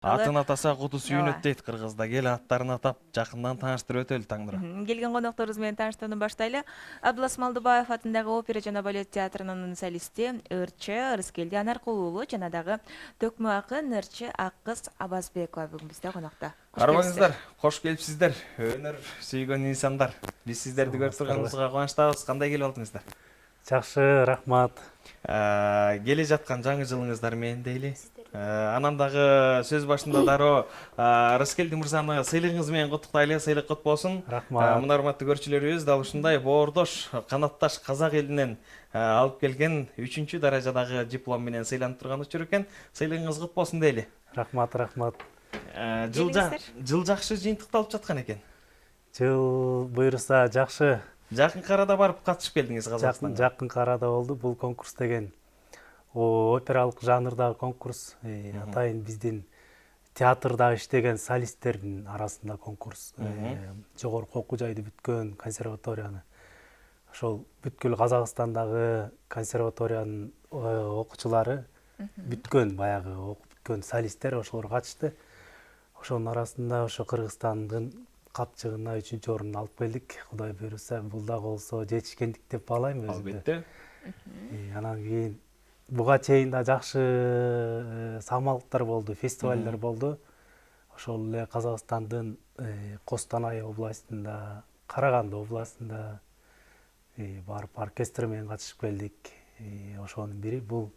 Атын атаса куду сүйүнөт Ооба. дейт кыргызда. Кел аттарын атап, жакындан тааныштырып өтөлү таңдыра. Келген конокторубуз менен тааныштууну баштайлы. Абдулас Малдыбаев атындагы опера жана балет театрынын солисти, ырчы Ырыскелди Анаркул уулу жана дагы төкмө акын ырчы Аккыз Абазбекова бүгүн бизде конокто. Арбаңыздар, кош келипсиздер. Өнөр сүйгөн инсандар. Биз сиздерди көрүп турганыбызга кубанычтабыз. Кандай келип алдыңыздар? Жакшы, рахмат. Келе жаткан жаңы жылыңыздар менен дейли. Анан дагы сөз башында дароо Рыскелди мырзаны сыйлыгыңыз менен куттуктайлы. Сыйлык кут болсун. Рахмат. Мына урматтуу көрүүчүлөрүбүз дал ушундай боордош, канатташ казак элинен алып келген 3-чү даражадагы диплом менен сыйланып турган учур экен. Сыйлыгыңыз кут болсун дейли. Рахмат. Жыл жакшы жыйынтыкталып жаткан экен. Жыл буйруса жакшы. Жакынкы арада барып катышып келдиңиз Казакстанга. Жакынкы арада болду. Бул конкурс деген опералык жанрдагы конкурс. Атайын биздин театрда иштеген солисттердин арасында конкурс. Жогорку окуу жайды бүткөн консерваторияны. Ошол бүткүл Казакстандагы консерваториянын окуучулары бүткөн баягы окуп бүткөн солисттер ошолор катышты. Ошонун арасында ошо Кыргызстандын капчыгына 3-чү орунду алып келдик. Кудай буйруса, бул дагы болсо жетишкендик деп баалайм өзүмдү. Албетте. Анан кийин буга чейин да жакшы самалыктар болду, фестивалдар болду. Ошол эле Казакстандын Костанай областында, Караганды областында барып оркестр менен катышып келдик. Ошонун бири бул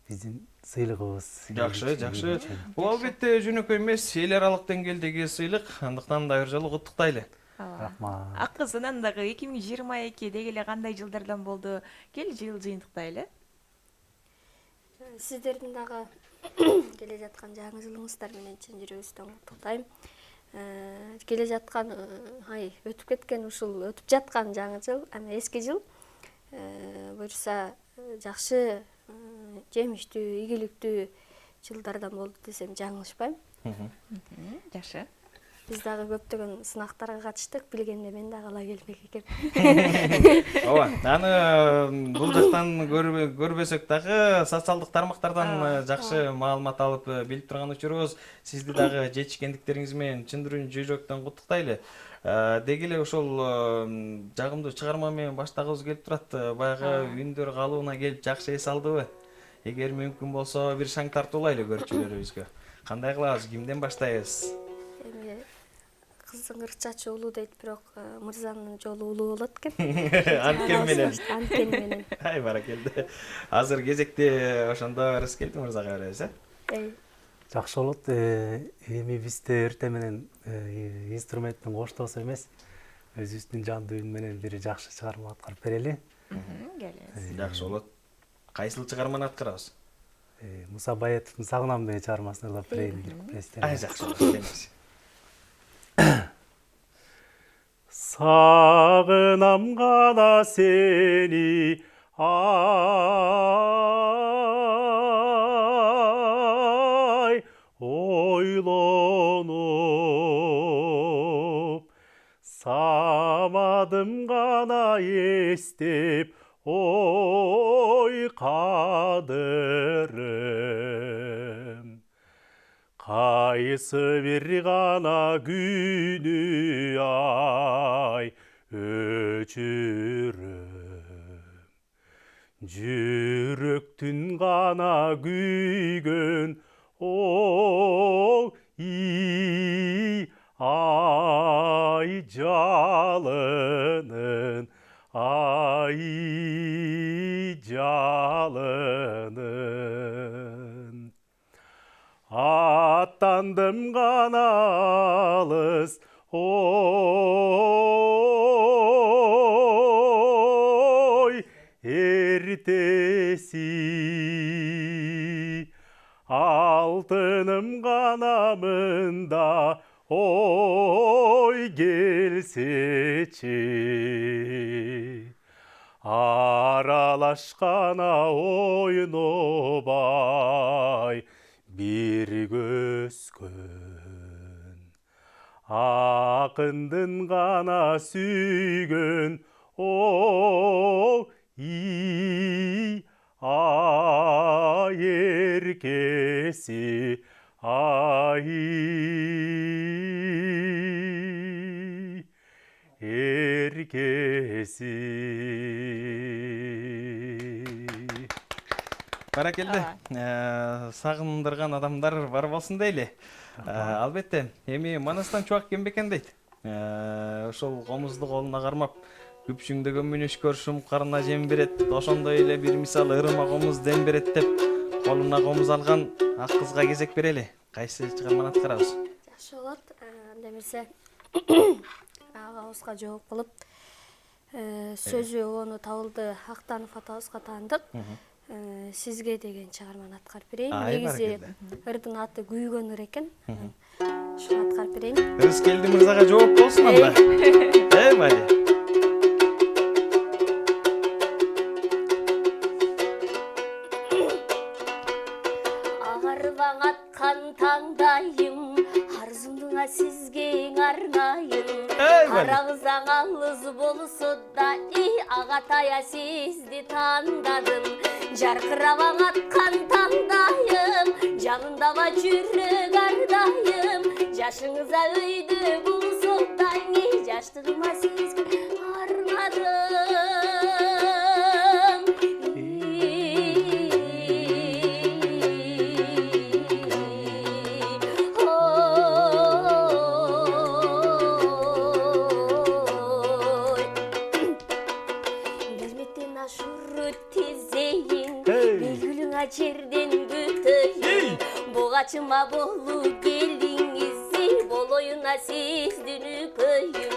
биздин сыйлыгыбыз. Жакшы. Бул албетте жөнөкөй эмес, эл аралык деңгээлдеги сыйлык. Андыктан да бир жолу куттуктайлы. Рахмат. Аккызынан дагы 2022 деги эле кандай жылдардан болду? Кел жыл жыйынтыктайлы. Сиздердин дагы келе жаткан жаңы жылыңыздар менен чын жүрөгүбүздөн куттуктайм. Келе жаткан өтүп кеткен ушул өтүп жаткан жаңы жыл, эски жыл буюрса жакшы, жемиштүү, ийгиликтүү жылдардан болду десем жаңылышпайм. Жакшы. Биз дагы көптөгөн сынактарга катыштык, билгенде мен дагы ала келбек экем. Ооба, аны бул жактан көрбөсөк дагы социалдык тармактардан жакшы маалымат алып билип турган учурубуз. Сизди дагы жетишкендиктериңиз менен чын жүрөктөн куттуктайлы. Деги эле ошол жагымдуу чыгарма менен баштагыбыз келип турат. Баягы үндөр калыбына келип жакшы эс алдыбы? Эгер мүмкүн болсо бир шаң тартуулайлы көрүүчүлөрүбүзгө. Кандай кылабыз? Кимден баштайбыз? Эми кыздын кырк чачы улуу дейт, бирок мырзанын жолу улуу болот экен. Анткени менен. Ай баракелде. Азыр кезекти ошондо Рыскелди мырзага беребиз, Жакшы болот. Эми бизде эртең менен инструменттин коштоосу эмес, өзүбүздүн жандуу үн менен бир жакшы чыгарма аткарып берели. Келебиз. Жакшы болот. Кайсыл чыгарманы аткарабыз? Муса Баетовдун Сагынам деген чыгармасын ырлап берейин. Ай жакшы болот. Сагынам гана сени, ай, ойлонуп, самадым гана эстеп, ой кадырым. Кайсы бир гана күнү ай өчүрөм, жүрөктүн гана күйгөн ай жалынын, аттандым гана алыс, ой эртеси, алтыным гана мында, ой келсечи. Аралашкана ойнобай бир көскөн, акындын гана сүйгөн, ай эркеси, ай эркеси. Баракелде. Сагындырган адамдар бар болсун дейли. Албетте, эми Манастан чубак кем бекен дейт. Ошол комузду колуна кармап, күпшүңдөгөн мүнөш көрүшүм карына жем берет. Ошондой эле бир мисал ырыма комуз дем берет деп, колуна комуз алган ак кызга кезек берели. Кайсы чыгарманы аткарабыз? Жакшы болот. Анда эмесе агабызга жооп кылып, сөзү ону табылды Актанов атабызга таандык. Сизге деген чыгарманы аткарып берейин. Негизи ырдын аты Күйгөн ыр экен. Шуну аткарып берейин. Рыскелди мырзага жооп болсун анда. Бали. Агарбаң аткан таңдайым, арзумдуңа сизге арнайын. Карагызаң алыс болсо да, агатая сизди тандадым. Жаркырабаң аткан таңдайым, жанындава жүрөк ардайым. Жашыңыза өйдө болсо да, жаштыгыма сизге арнадым. Билметтен ашуру тизейин, белгилиңа жерден күтөйүн. Бугачыма болу келиңизи, болоюна сиздин үпөйүн.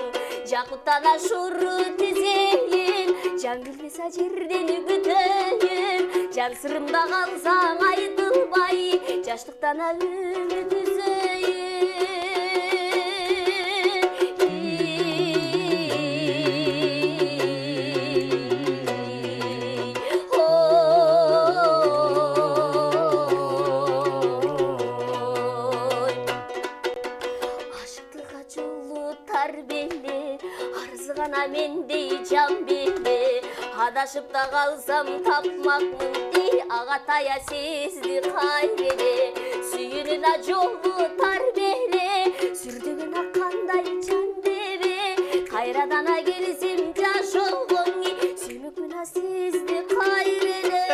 Жакуттан ашуру тизейин, жан билбесе жерден күтөйүн. Жан сырымда калсаң айтылбай, жаштыктан өмүр түзөйүн. Мендей жан беле, адашып та калсам тапмакмын, агатая сизди кайреле. Сүйүүнүнө жолу тар беле, сүрдүгүн аккандай жан дебе. Кайрадан келсем жашоогон, сүймөкмүн сизди кайреле.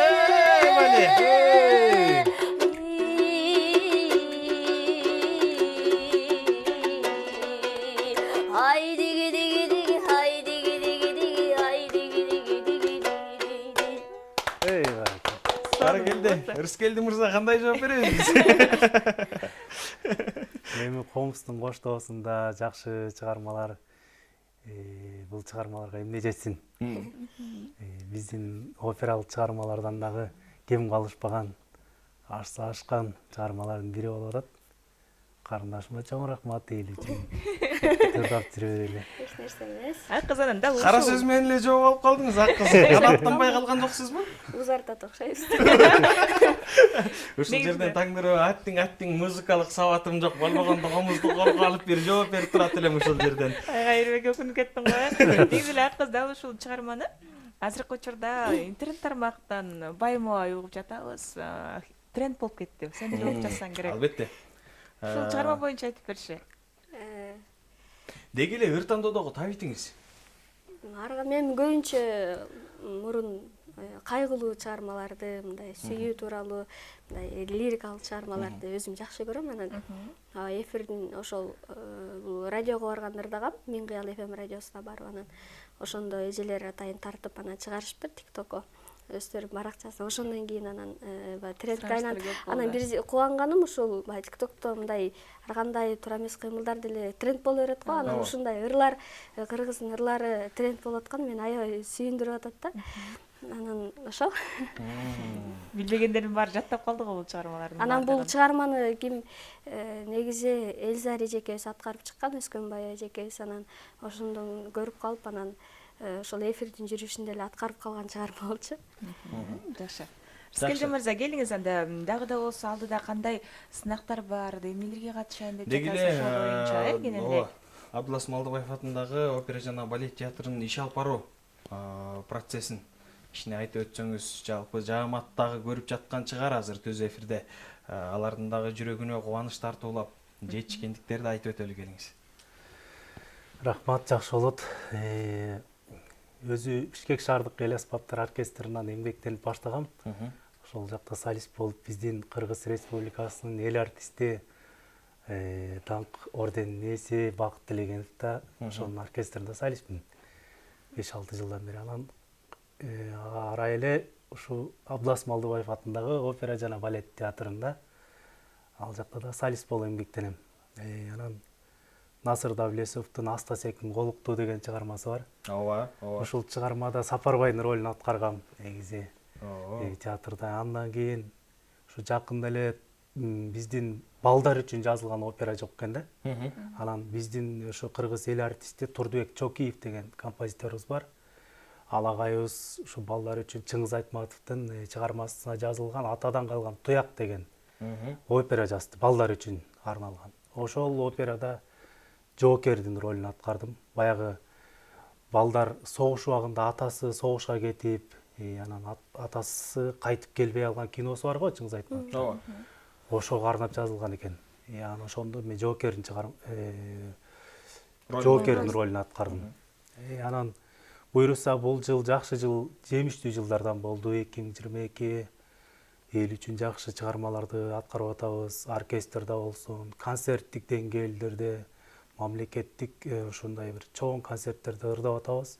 Рыскелди мырза кандай жооп беребиз? Эми комуздун коштоосунда жакшы чыгармалар, бул чыгармаларга эмне жетсин? Биздин опералык чыгармалардан дагы кем калышпаган, ашса ашкан чыгармалардын бири болуп атат. Карындашыма чоң рахмат дейли үчүн тырдап жүрө берели. Эч нерсе эмес. Ак кыз анан дал Кара сөз менен эле жооп алып калдыңыз, ак кыз. Канааттанбай калган жоксузбу? Узартат окшойбуз. Ушул жерден таңдырып аттиң музыкалык сабатым жок болбогондо комузду колго алып бир жооп берип турат элем ушул жерден. Кайрыбек өкүнүп кеттиң го. Негизи эле ак кыз дал ушул чыгарманы азыркы учурда интернет тармактан байма-бай угуп жатабыз. Тренд болуп кетти. Сен деле угуп жатсаң керек. Албетте. Ушул чыгарма боюнча айтып бериши. Деги эле ыр тандоодогу табитиңиз? Мен көбүнчө мурун кайгылуу чыгармаларды, мындай сүйүү тууралуу, мындай лирикалык чыгармаларды өзүм жакшы көрөм. Анан эфирдин ошол бул радиого баргандыр дагы, Мен кыял FM радиосуна барып, анан ошондо эжелер атайын тартып анан чыгарышыптыр TikTokко. Өздөрү баракчасы. Ошондон кийин анан трендке айланып, анан бир кубанганым ушул TikTokто мындай ар кандай туура эмес кыймылдар деле тренд боло берет го. Анан ушундай ырлар, кыргыздын ырлары тренд болуп аткан мени аябай сүйүндүрүп атат да. Анан ошол. Билбегендердин баары жаттап калды го бул чыгармаларды. Анан бул чыгарманы ким негизи Эльза эжекебиз аткарып чыккан, Өскөнбай эжекебиз. Анан ошондон көрүп калып, анан ошол эфирдин жүрүшүндө эле аткарып калган чыгарма болчу. Жакшы. Рыскелди мырза, келиңиз анда. Дагы да болсо алдыда кандай сынактар бар, эмнелерге катышайын деп жатасыз ошол боюнча, кененде. Абдулас Малдыбаев атындагы опера жана балет театрынын иш алып баруу процессин кичине айтып өтсөңүз, жалпы жааматтагы көрүп жаткан чыгар азыр түз эфирде. алардын дагы жүрөгүнө кубаныч тартуулап жетишкендиктерди айтып өтөлү келиңиз. Рахмат, жакшы болот. Өзү Бишкек шаардык эл аспаптар оркестринан эмгектенип баштагам. Ошол жакта солист болуп, биздин Кыргыз Республикасынын эл артисти даңк орденинин ээси Бакыт Тилегенов да ошонун оркестринде солистмин 5-6 жылдан бери. Анан ара эле ушу Абдылас Малдыбаев атындагы опера жана балет театрында ал жакта да солист болуп эмгектенем. Анан Насыр Давлесовдун Астасектин Голуктуу деген чыгармасы бар. Ооба. Ушул чыгармада Сапарбайдын ролун аткаргам негизи театрда. Андан кийин ушу жакында эле биздин балдар үчүн жазылган опера жок экен да. Анан биздин ошо кыргыз эл артисти Турдубек Чокиев деген композиторубуз бар. Ал агайыбыз ушу балдар үчүн Чыңгыз Айтматовдун чыгармасына жазылган Атадан калган Туяк деген опера жазды, балдар үчүн арналган. Ошол операда жоокердин ролун аткардым. Баягы балдар согуш убагында атасы согушка кетип, анан атасы кайтып келбей алган киносу бар го Чыңгыз Айтматов. Ооба. Ошого арнап жазылган экен. Анан ошондо мен жоокердин ролун аткардым. Анан буйруса бул жыл жакшы жыл, жемиштүү жылдардан болду. 2022 эл үчүн жакшы чыгармаларды аткарып атабыз. Оркестрде болсун, концерттик деңгээлдерде, мамлекеттик ушундай бир чоң концерттерде ырдап атабыз.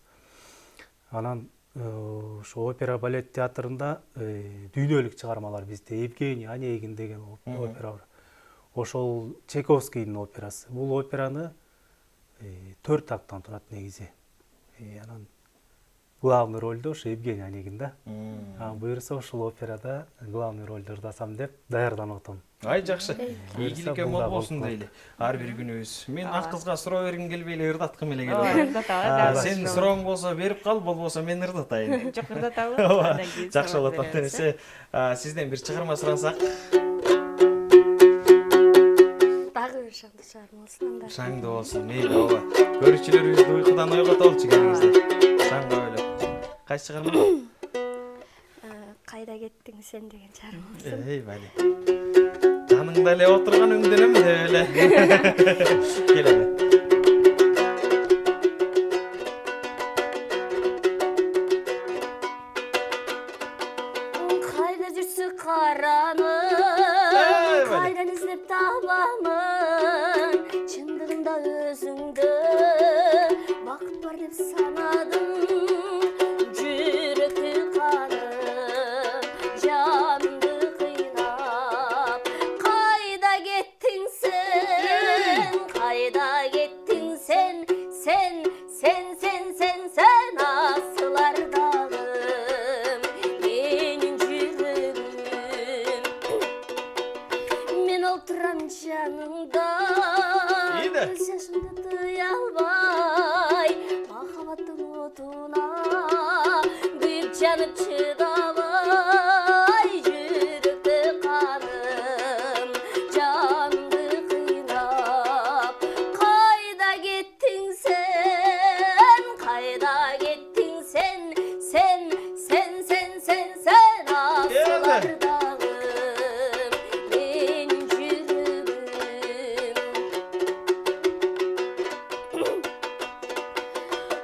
Анан ушу опера балет театрында дүйнөлүк чыгармалар бизде Евгений Онегин деген опера бар. Ошол Чайковскийдин операсы. Бул операны 4 актан турат негизи. Анан главный ролдо ошо Евгений Онегин да. Буйруса ушул операда главный ролду ырдасам деп даярданып атам. Ай жакшы. Ийгиликке мол болсун дейли. Ар бир күнүбүз. Мен ак кызга суроо бергим келбей эле ырдаткым эле келди. Сен сурооң болсо берип кал, болбосо мен ырдатайын. Жок, ырдатабы. Жакшы болот. Антенесе сизден бир чыгарма сурансак. Дагы бир шаңды чыгарма болсун анда. Шаңды болсун. Мейли, ооба. Көрүүчүлөрүбүздү уйкудан ойготолучу келиңиздер. Шаңга ойлоп. Кайсы чыгарма? Кайда кеттиң сен деген чыгарма болсун. Бали. Жаныңда эле отурган өңдөнөм деп эле. Келеби. Кайда жүрсү караның, кайдан издеп табамын, чындыгында өзүңдү бакыт бар деп санадым. Жүрөктү канып, жанымды кыйнап, кайда кеттиң сен, кайда кеттиң сен, сен асылардагым, менин жүрөгүм. Мен олтурам жаныңда, көз жашымды тыя албай, махаббаттын отуна күйүп жанып чыдабай, жүрөктү каным, жанымды кыйнап, кайда кеттиң сен, кайда кеттиң сен, сен асылардагым, менин жүрөгүм.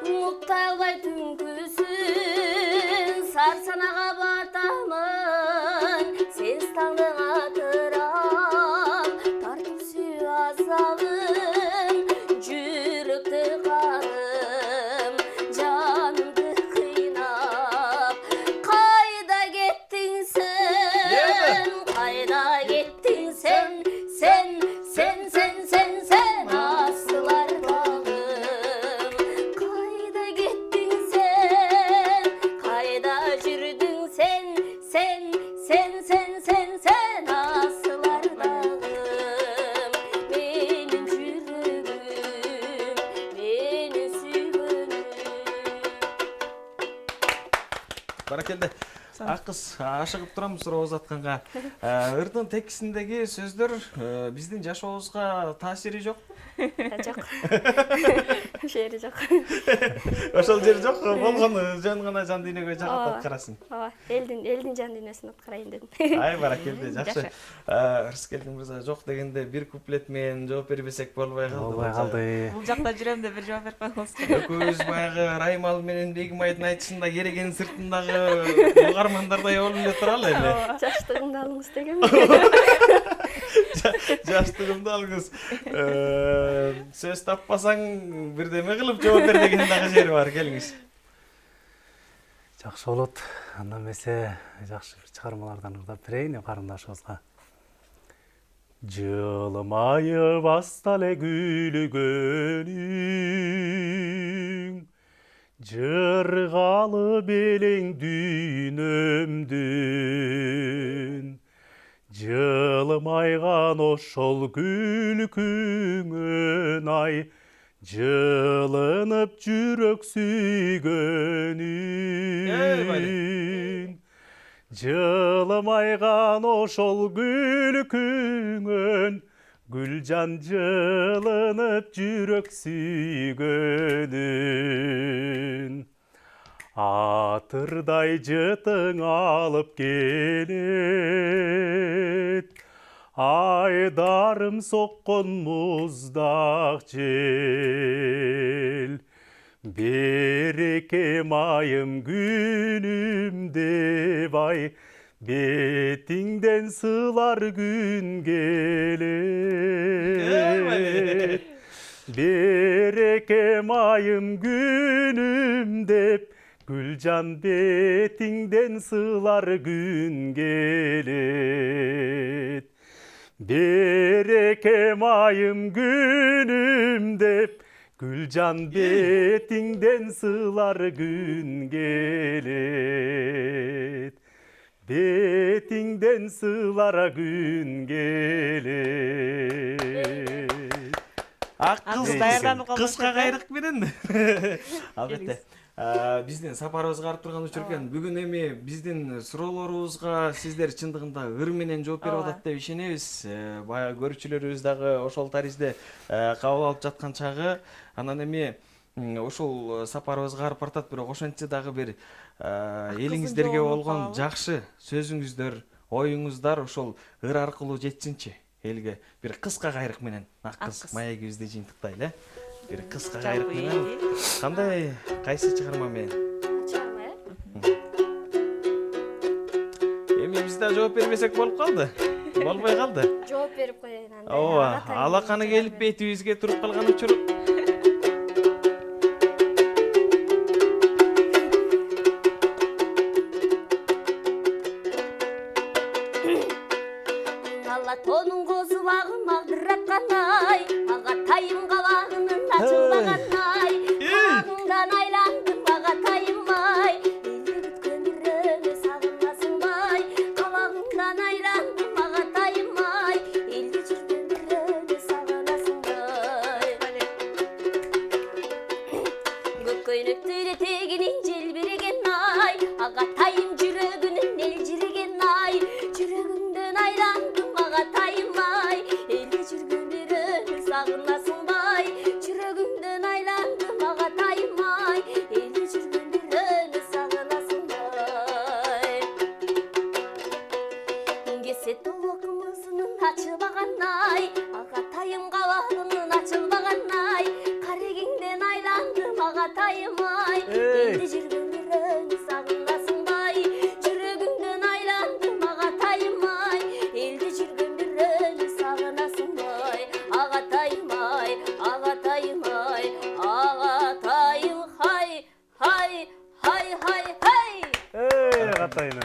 Муктай албай түнкүсүн сарсанага батамын, сенсиз таңдың атырам, тартып сүйүү азабым, жүрөктү каным, жанымды кыйнап, кайда кеттиң сен, кайда кеттиң сен, сен асылардагым, кайда кеттиң сен, кайда жүрдүң сен, сен асылардагым, менин жүрөгүм, менин сүйгөнүм. Баракелде. Акыс ашыгып турам суроо узатканга. Ырдын текстиндеги сөздөр биздин жашообузга таасири жокпу? Жок. Шери жок. Ошол жери жок болгон жөн гана жан дүйнөгө жагат аткарасың. Ооба, элдин жан дүйнөсүн аткарайын дедим. Ай баракелде, жакшы. Рыскелдин мырза жок дегенде бир куплет менен жооп бербесек болбой калды. Болбой калды. Бул жакта жүрөм деп бир жооп берип коюңуз. Экөөбүз баягы Раймал менен Бегимайдын айтышында керегенин сыртындагы угармандардай болуп эле туралы эми. Жаштыгымды алыңыз дегем. Жаштыгымды алыңыз. Сөз таппасаң бирдеме кылып жооп бер деген дагы жери бар, келиңиз. Жакшы болот. Анда эмесе жакшы бир чыгармалардан ырдап берейин карындашыбызга. Жылмайып аста эле күлгөнүң, жыргалы белең дүйнөмдүн, жылмайган ошол күлкүңөн ай, жылынып жүрөк сүйгөнүң. Жылмайган ошол күлкүңөн, гүлжан жылынып жүрөк сүйгөнүн. Атырдай жытың алып келет, айдарым соккон муздак жел. Береке майым күнүм деп ай, бетиңден сылар күн келет. Береке майым күнүм деп, гүлжан бетиңден сылар күн келет. Береке майым күнүм деп, гүлжан бетиңден сылар күн келет. Бетиңден сылар күн келет. Акыс даярданып калган кыска кайрык менен. Албетте. Биздин сапарыбызга барып турган учур экен. Бүгүн эми биздин суроолорубузга сиздер чындыгында ыр менен жооп берип атат деп ишенебиз. Баягы көрүүчүлөрүбүз дагы ошол таризде кабыл алып жаткан чагы. Анан эми ушул сапарыбызга барып баратат, бирок ошентсе дагы бир элиңиздерге болгон жакшы сөзүңүздөр, оюңуздар ошол ыр аркылуу жетсинчи элге. Бир кыска кайрык менен Аккыз маегибизди жыйынтыктайлы. Бир кыска кайрык менен кандай кайсы чыгарма менен? Чыгарма, Эми биз да жооп бербесек болуп калды. Болбой калды. жооп берип коеюн анда. Ооба, алаканы келип бетибизге туруп калган учур. Алатонун козу багын магдыраткан ай, агатайым кабагынын ачылбаган ай, кабагыңдан айландым агатайым ай, элди күткөн бирөөнү сагынасыңбай, кабагыңдан айландым агатайым ай, элди жүргөн бирөөнү сагынасыңбай. Көккөйнөктөр этегинин желбиреген ай, агатайым жүрөгүнүн элжиреген ай, жүрөгүңдөн айландым агатайым ай, элди жүргөн бирөөнү сагынасыңбай, жүрөгүңдөн айландым агатайым ай, элди жүргөн бирөөнү сагынасыңбай. Кесе толокумузунун ачылбаган ай, агатайым кабагынын ачылбаган ай, карегиңден айландым агатайым ай, элди жүргөн бирөөнү сагынасыңбай, жүрөгүңдөн айландым агатайым ай, элди жүргөн бирөөнү сагынасыңбай, агатайым ай, агатайым ай, агатайым хай, хай, хай, хай, хай. Агатайым.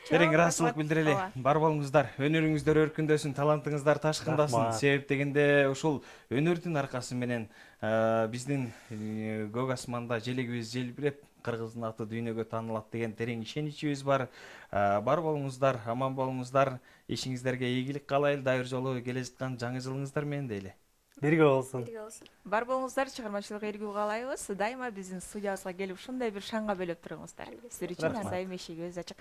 Терең ыраазычылык билдирели. Бар болуңуздар, өнөрүңүздөр өркүндөсүн, талантыңыздар ташкындасын. Себеп дегенде ушул өнөрдүн аркасы менен биздин көк асманда желегибиз желбиреп, кыргыздын аты дүйнөгө таанылат деген терең ишеничибиз бар. Бар болуңуздар, аман болуңуздар. Ишиңиздерге ийгилик каалайлы. Дайыр жолу келе жаткан жаңы жылыңыздар менен дейли. Бирге болсун. Бар болуңуздар, чыгармачылык ийгилик каалайбыз. Дайыма биздин студиябызга келип ушундай бир шаңга бөлөп туруңуздар. Сиздер үчүн ар дайым эшигибиз ачык.